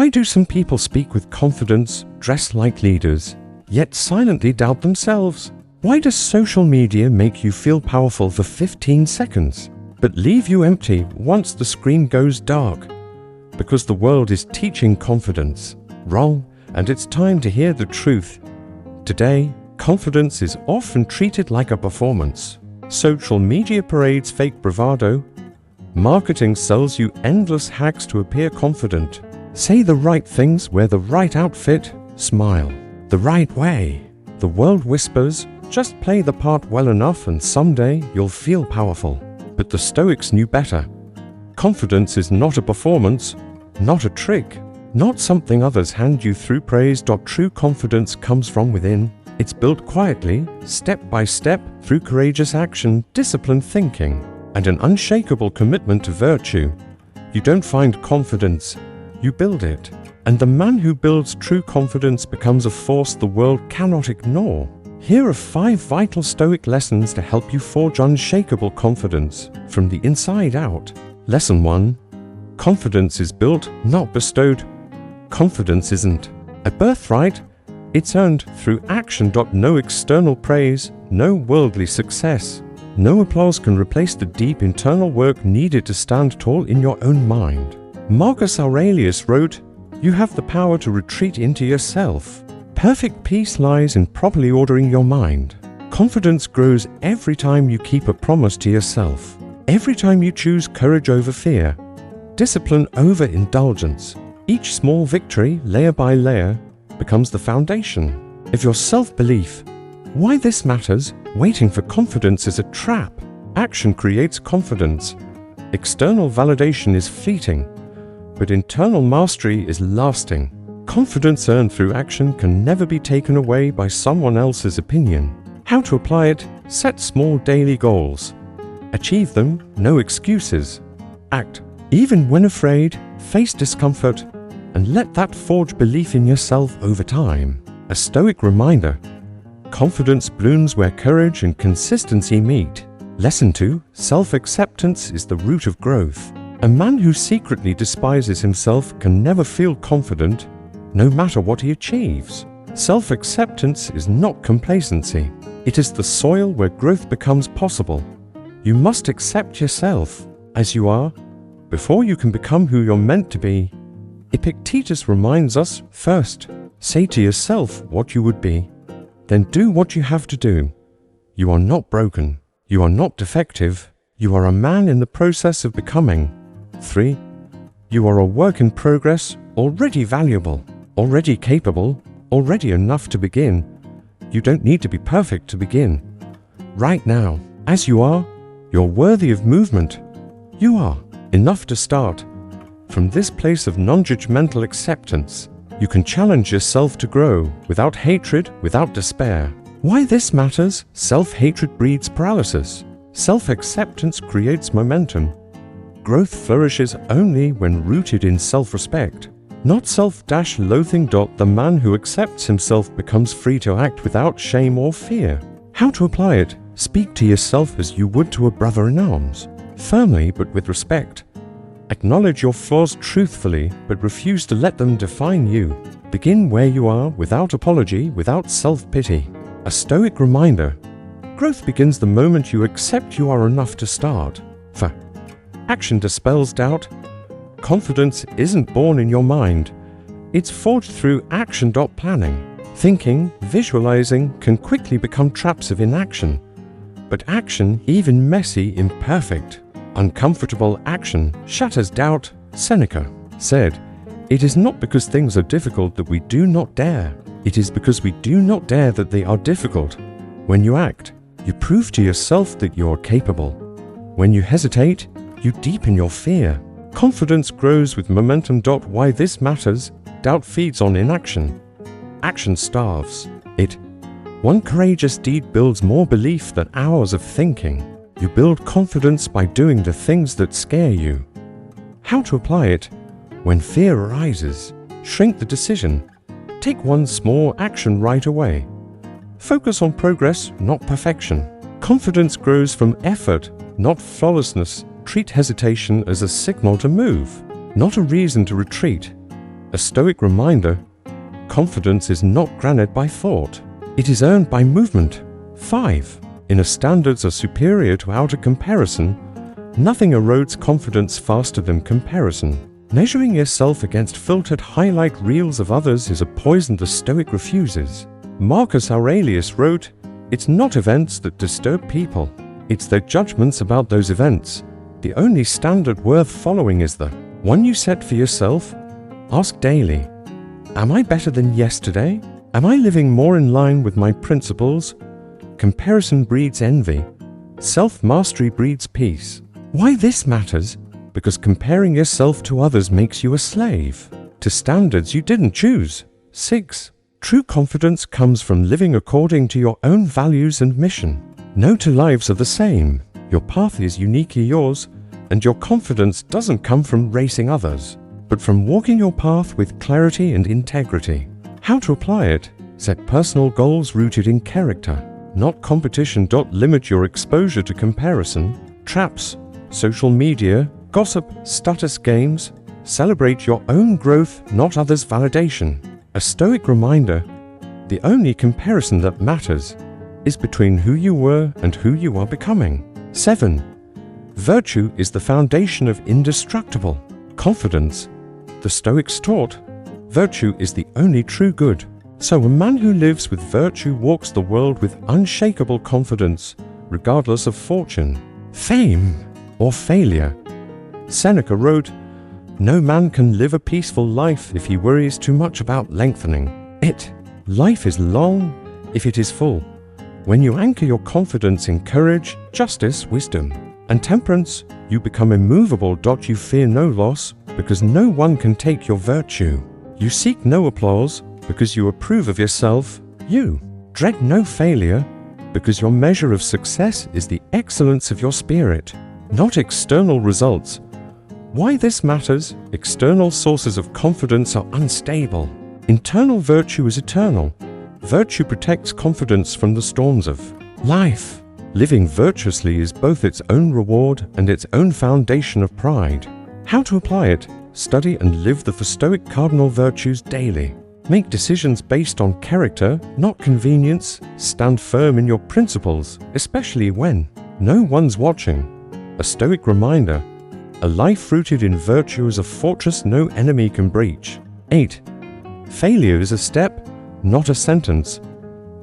Why do some people speak with confidence, dress like leaders, yet silently doubt themselves? Why does social media make you feel powerful for 15 seconds, but leave you empty once the screen goes dark? Because the world is teaching confidence wrong, and it's time to hear the truth. Today, confidence is often treated like a performance. Social media parades fake bravado. Marketing sells you endless hacks to appear confident. Say the right things, wear the right outfit, smile the right way. The world whispers, just play the part well enough and someday you'll feel powerful. But the Stoics knew better. Confidence is not a performance, not a trick, not something others hand you through praise. True confidence comes from within. It's built quietly, step by step, through courageous action, disciplined thinking, and an unshakable commitment to virtue. You don't find confidence, you build it. And the man who builds true confidence becomes a force the world cannot ignore. Here are 5 vital Stoic lessons to help you forge unshakable confidence from the inside out. Lesson 1. Confidence is built, not bestowed. Confidence isn't a birthright, it's earned through action. No external praise, no worldly success, no applause can replace the deep internal work needed to stand tall in your own mind. Marcus Aurelius wrote, "You have the power to retreat into yourself. Perfect peace lies in properly ordering your mind." Confidence grows every time you keep a promise to yourself, every time you choose courage over fear, discipline over indulgence. Each small victory, layer by layer, becomes the foundation of your self-belief. Why this matters? Waiting for confidence is a trap. Action creates confidence. External validation is fleeting, but internal mastery is lasting. Confidence earned through action can never be taken away by someone else's opinion. How to apply it? Set small daily goals. Achieve them, no excuses. Act, even when afraid, face discomfort, and let that forge belief in yourself over time. A Stoic reminder: confidence blooms where courage and consistency meet. Lesson 2. Self-acceptance is the root of growth. A man who secretly despises himself can never feel confident, no matter what he achieves. Self-acceptance is not complacency. It is the soil where growth becomes possible. You must accept yourself as you are before you can become who you're meant to be. Epictetus reminds us, first, say to yourself what you would be, then do what you have to do. You are not broken. You are not defective. You are a man in the process of becoming. 3. You are a work in progress, already valuable, already capable, already enough to begin. You don't need to be perfect to begin. Right now, as you are, you're worthy of movement. You are enough to start. From this place of non-judgmental acceptance, you can challenge yourself to grow without hatred, without despair. Why this matters? Self-hatred breeds paralysis. Self-acceptance creates momentum. Growth flourishes only when rooted in self-respect, not self-loathing. The man who accepts himself becomes free to act without shame or fear. How to apply it? Speak to yourself as you would to a brother-in-arms, firmly but with respect. Acknowledge your flaws truthfully, but refuse to let them define you. Begin where you are, without apology, without self-pity. A Stoic reminder: growth begins the moment you accept you are enough to start. For action dispels doubt. Confidence isn't born in your mind. It's forged through action. Planning, thinking, visualizing can quickly become traps of inaction. But action, even messy, imperfect, uncomfortable action, shatters doubt. Seneca said, "It is not because things are difficult that we do not dare. It is because we do not dare that they are difficult." When you act, you prove to yourself that you are capable. When you hesitate, you deepen your fear. Confidence grows with momentum. Why this matters? Doubt feeds on inaction. Action starves it. One courageous deed builds more belief than hours of thinking. You build confidence by doing the things that scare you. How to apply it? When fear arises, shrink the decision. Take one small action right away. Focus on progress, not perfection. Confidence grows from effort, not flawlessness. Treat hesitation as a signal to move, not a reason to retreat. A Stoic reminder: confidence is not granted by thought. It is earned by movement. 5. Inner standards are superior to outer comparison. Nothing erodes confidence faster than comparison. Measuring yourself against filtered highlight reels of others is a poison the Stoic refuses. Marcus Aurelius wrote, "It's not events that disturb people. It's their judgments about those events. The only standard worth following is the one you set for yourself. Ask daily, am I better than yesterday? Am I living more in line with my principles?" Comparison breeds envy. Self-mastery breeds peace. Why this matters? Because comparing yourself to others makes you a slave to standards you didn't choose. 6. True confidence comes from living according to your own values and mission. No two lives are the same. Your path is uniquely yours, and your confidence doesn't come from racing others, but from walking your path with clarity and integrity. How to apply it? Set personal goals rooted in character, not competition. Limit your exposure to comparison, traps, social media, gossip, status games. Celebrate your own growth, not others' validation. A Stoic reminder: the only comparison that matters is between who you were and who you are becoming. 7. Virtue is the foundation of indestructible confidence. The Stoics taught, virtue is the only true good. So a man who lives with virtue walks the world with unshakable confidence, regardless of fortune, fame, or failure. Seneca wrote, "No man can live a peaceful life if he worries too much about lengthening it. Life is long if it is full. When you anchor your confidence in courage, justice, wisdom, and temperance, you become immovable. You fear no loss, because no one can take your virtue. You seek no applause, because you approve of yourself. You dread no failure, because your measure of success is the excellence of your spirit, not external results." Why this matters? External sources of confidence are unstable. Internal virtue is eternal. Virtue protects confidence from the storms of life. Living virtuously is both its own reward and its own foundation of pride. How to apply it? Study and live the Stoic cardinal virtues daily. Make decisions based on character, not convenience. Stand firm in your principles, especially when no one's watching. A Stoic reminder: a life rooted in virtue is a fortress no enemy can breach. 8. Failure is a step, not a sentence.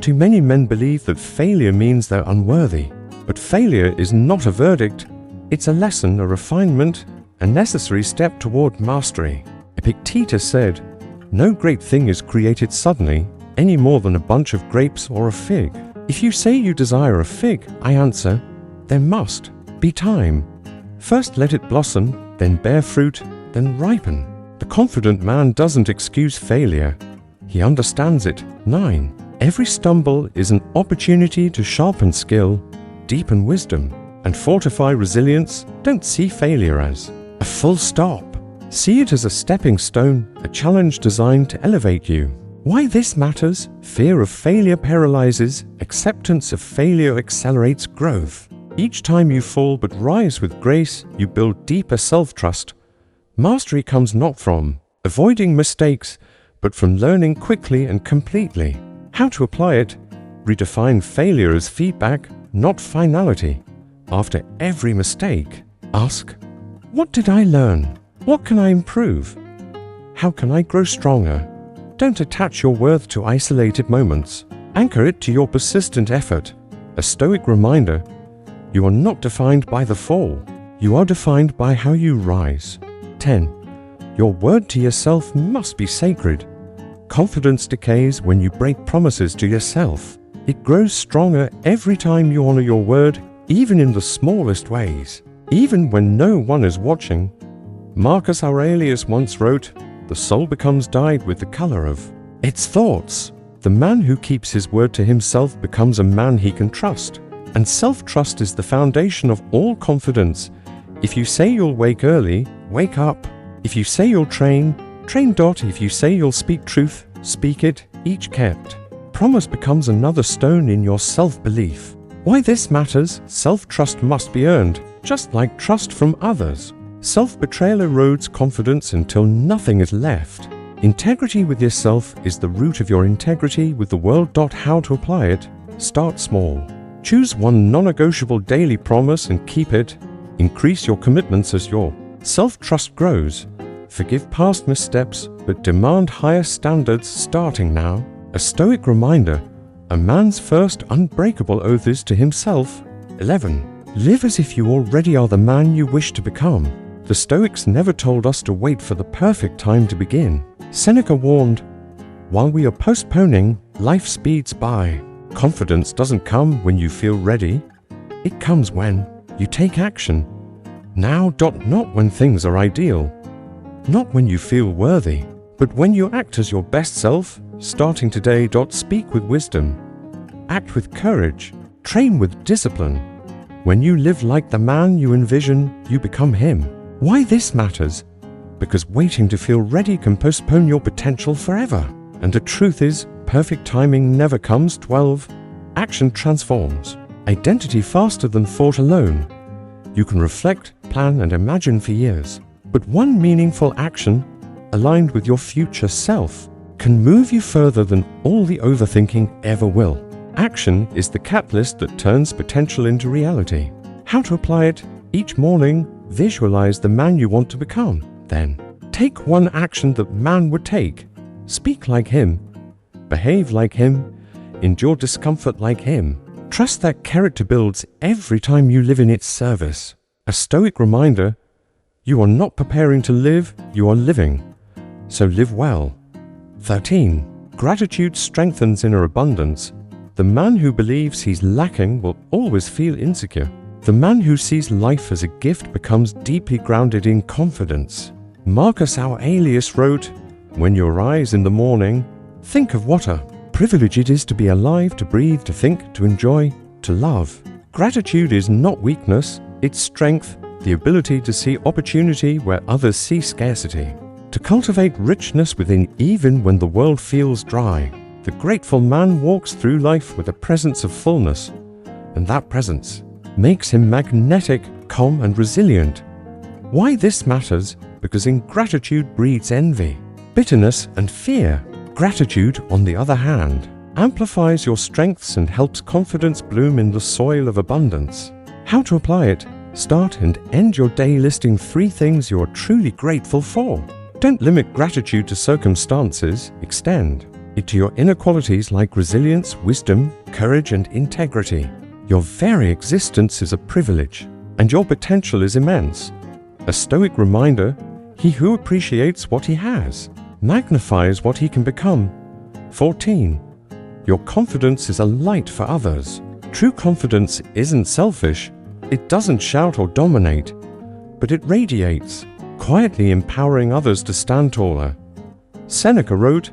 Too many men believe that failure means they're unworthy. But failure is not a verdict. It's a lesson, a refinement, a necessary step toward mastery. Epictetus said, "No great thing is created suddenly, any more than a bunch of grapes or a fig. If you say you desire a fig, I answer, there must be time. First let it blossom, then bear fruit, then ripen." The confident man doesn't excuse failure. He understands it. 9. Every stumble is an opportunity to sharpen skill, deepen wisdom, and fortify resilience. Don't see failure as a full stop. See it as a stepping stone, a challenge designed to elevate you. Why this matters? Fear of failure paralyzes. Acceptance of failure accelerates growth. Each time you fall but rise with grace, you build deeper self-trust. Mastery comes not from avoiding mistakes, but from learning quickly and completely. How to apply it? Redefine failure as feedback, not finality. After every mistake, ask, what did I learn? What can I improve? How can I grow stronger? Don't attach your worth to isolated moments. Anchor it to your persistent effort. A Stoic reminder: you are not defined by the fall. You are defined by how you rise. 10. Your word to yourself must be sacred. Confidence decays when you break promises to yourself. It grows stronger every time you honor your word, even in the smallest ways, even when no one is watching. Marcus Aurelius once wrote, "The soul becomes dyed with the color of its thoughts." The man who keeps his word to himself becomes a man he can trust. And self-trust is the foundation of all confidence. If you say you'll wake early, wake up. If you say you'll train, train. If you say you'll speak truth, speak it. Each kept promise becomes another stone in your self-belief. Why this matters? Self-trust must be earned, just like trust from others. Self-betrayal erodes confidence until nothing is left. Integrity with yourself is the root of your integrity with the world. How to apply it? Start small. Choose one non-negotiable daily promise and keep it. Increase your commitments as your self-trust grows. Forgive past missteps, but demand higher standards starting now. A Stoic reminder: a man's first unbreakable oath is to himself. 11. Live as if you already are the man you wish to become. The Stoics never told us to wait for the perfect time to begin. Seneca warned, while we are postponing, life speeds by. Confidence doesn't come when you feel ready. It comes when you take action. Now. Not when things are ideal. Not when you feel worthy, but when you act as your best self, starting today. Speak with wisdom. Act with courage. Train with discipline. When you live like the man you envision, you become him. Why this matters? Because waiting to feel ready can postpone your potential forever. And the truth is, perfect timing never comes. 12. Action transforms identity faster than thought alone. You can reflect, plan, and imagine for years. But one meaningful action, aligned with your future self, can move you further than all the overthinking ever will. Action is the catalyst that turns potential into reality. How to apply it? Each morning, visualize the man you want to become. Then, take one action that man would take. Speak like him. Behave like him. Endure discomfort like him. Trust that character builds every time you live in its service. A Stoic reminder: you are not preparing to live, you are living. So live well. 13. Gratitude strengthens inner abundance. The man who believes he's lacking will always feel insecure. The man who sees life as a gift becomes deeply grounded in confidence. Marcus Aurelius wrote, "When you rise in the morning, think of what a privilege it is to be alive, to breathe, to think, to enjoy, to love." Gratitude is not weakness, it's strength, the ability to see opportunity where others see scarcity, to cultivate richness within even when the world feels dry. The grateful man walks through life with a presence of fullness, and that presence makes him magnetic, calm, and resilient. Why this matters? Because ingratitude breeds envy, bitterness, and fear. Gratitude, on the other hand, amplifies your strengths and helps confidence bloom in the soil of abundance. How to apply it? Start and end your day listing 3 things you are truly grateful for. Don't limit gratitude to circumstances, extend it to your inner qualities like resilience, wisdom, courage, and integrity. Your very existence is a privilege, and your potential is immense. A Stoic reminder: he who appreciates what he has magnifies what he can become. 14. Your confidence is a light for others. True confidence isn't selfish. It doesn't shout or dominate, but it radiates, quietly empowering others to stand taller. Seneca wrote,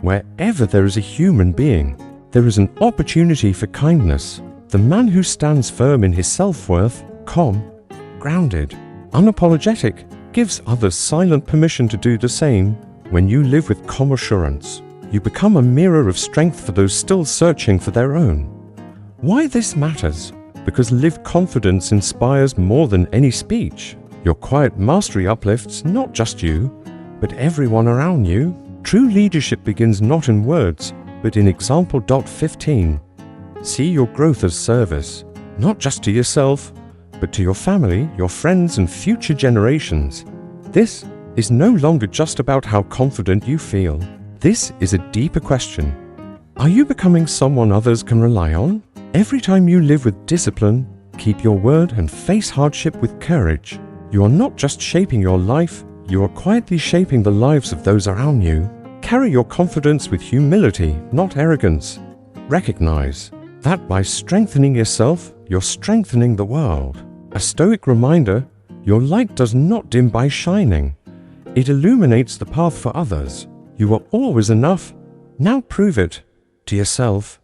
"Wherever there is a human being, there is an opportunity for kindness." The man who stands firm in his self-worth, calm, grounded, unapologetic, gives others silent permission to do the same. When you live with calm assurance, you become a mirror of strength for those still searching for their own. Why this matters? Because lived confidence inspires more than any speech. Your quiet mastery uplifts not just you, but everyone around you. True leadership begins not in words, but in example. 15. See your growth as service, not just to yourself, but to your family, your friends, and future generations. This is no longer just about how confident you feel. This is a deeper question. Are you becoming someone others can rely on? Every time you live with discipline, keep your word, and face hardship with courage, you are not just shaping your life, you are quietly shaping the lives of those around you. Carry your confidence with humility, not arrogance. Recognize that by strengthening yourself, you're strengthening the world. A Stoic reminder: your light does not dim by shining. It illuminates the path for others. You are always enough. Now prove it to yourself.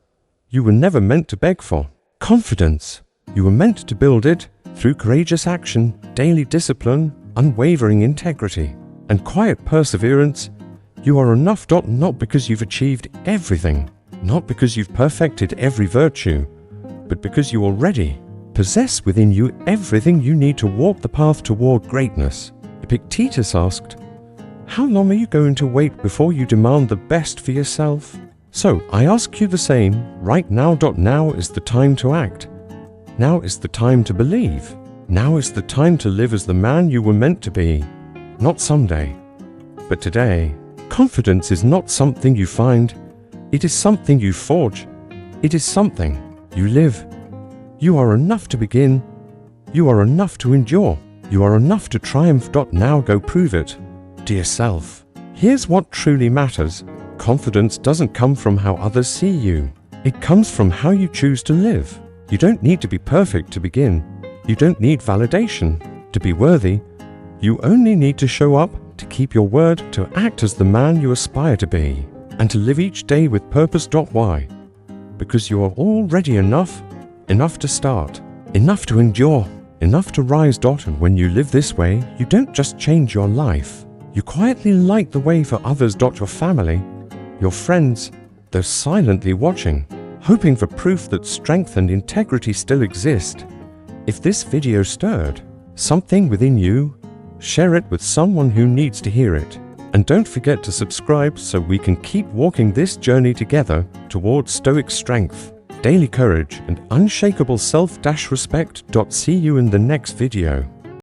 You were never meant to beg for confidence. You were meant to build it through courageous action, daily discipline, unwavering integrity, and quiet perseverance. You are enough. Not because you've achieved everything, not because you've perfected every virtue, but because you already possess within you everything you need to walk the path toward greatness. Epictetus asked, How long are you going to wait before you demand the best for yourself? So, I ask you the same, right now. Now is the time to act. Now is the time to believe. Now is the time to live as the man you were meant to be. Not someday, but today. Confidence is not something you find. It is something you forge. It is something you live. You are enough to begin. You are enough to endure. You are enough to triumph. Now go prove it to yourself. Here's what truly matters. Confidence doesn't come from how others see you. It comes from how you choose to live. You don't need to be perfect to begin. You don't need validation to be worthy. You only need to show up, to keep your word, to act as the man you aspire to be, and to live each day with purpose. Why? Because you are already enough. Enough to start. Enough to endure. Enough to rise. And when you live this way, you don't just change your life. You quietly light the way for others. Your family, your friends, they're silently watching, hoping for proof that strength and integrity still exist. If this video stirred something within you, share it with someone who needs to hear it. And don't forget to subscribe so we can keep walking this journey together towards Stoic strength, daily courage, and unshakable self-respect. See you in the next video.